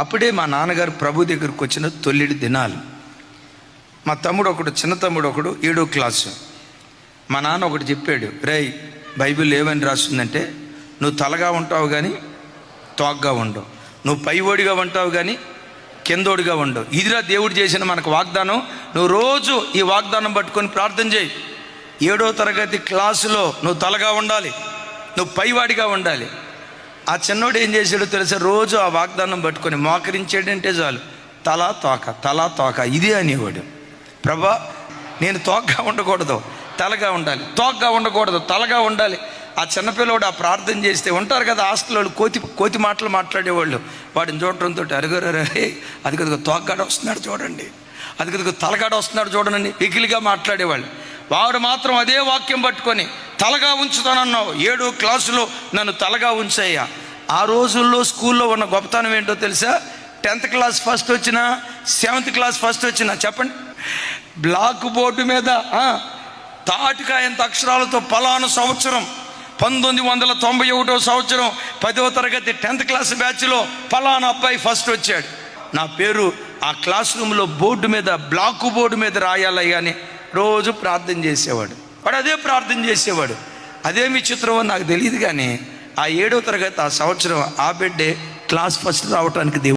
అప్పుడే మా నాన్నగారు ప్రభు దగ్గరకు వచ్చిన తొలిడి దినాలు. మా తమ్ముడు ఒకడు, చిన్న తమ్ముడు ఒకడు 7వ క్లాసు. మా నాన్న ఒకటి చెప్పాడు, రేయ్ బైబిల్ ఏమని రాస్తుందంటే, నువ్వు తలగా ఉంటావు కానీ తోగ్గా ఉండవు, నువ్వు పైవోడిగా ఉంటావు కానీ కిందోడిగా ఉండవు. ఇదిరా దేవుడు చేసిన మనకు వాగ్దానం. నువ్వు రోజు ఈ వాగ్దానం పట్టుకొని ప్రార్థన చేయి. 7వ తరగతి క్లాసులో నువ్వు తలగా ఉండాలి, నువ్వు పైవాడిగా ఉండాలి. ఆ చిన్నోడు ఏం చేశాడో తెలుసా? రోజు ఆ వాగ్దానం పట్టుకొని మోకరించాడంటే చాలు, తలా తోక తలా తోక ఇదే అనేవాడు. ప్రభా, నేను తోకగా ఉండకూడదు, తలగా ఉండాలి, తోకగా ఉండకూడదు, తలగా ఉండాలి. ఆ చిన్నపిల్లవాడు ఆ ప్రార్థన చేస్తే ఉంటారు కదా హాస్టల్లో కోతి మాటలు మాట్లాడేవాళ్ళు. వాడిని చూడటంతో అరుగరే, అది కదుగో తోకగాడ వస్తున్నాడు చూడండి, అది కదుగో తలగాడ వస్తున్నాడు చూడండి పికిలిగా మాట్లాడేవాళ్ళు. వాడు మాత్రం అదే వాక్యం పట్టుకొని తలగా ఉంచుతానన్నావు, 7వ క్లాసులో నన్ను తలగా ఉంచయ్యా. ఆ రోజుల్లో స్కూల్లో ఉన్న గొప్పతనం ఏంటో తెలుసా? 10th క్లాస్ ఫస్ట్ వచ్చినా, 7th క్లాస్ ఫస్ట్ వచ్చినా చెప్పండి, బ్లాక్ బోర్డు మీద తాటికాయంత అక్షరాలతో పలానా సంవత్సరం 1991వ సంవత్సరం 10వ తరగతి 10th క్లాస్ బ్యాచ్లో పలానా అబ్బాయి ఫస్ట్ వచ్చాడు. నా పేరు ఆ క్లాస్ రూమ్లో బోర్డు మీద, బ్లాక్ బోర్డు మీద రాయాలయ్యా అని రోజు ప్రార్థన చేసేవాడు. వాడు అదే ప్రార్థన చేసేవాడు. అదేమి చిత్రమో నాకు తెలియదు కానీ ఆ 7వ తరగతి ఆ సంవత్సరం ఆ బిడ్డే క్లాస్ ఫస్ట్ రావటానికి దేవుడు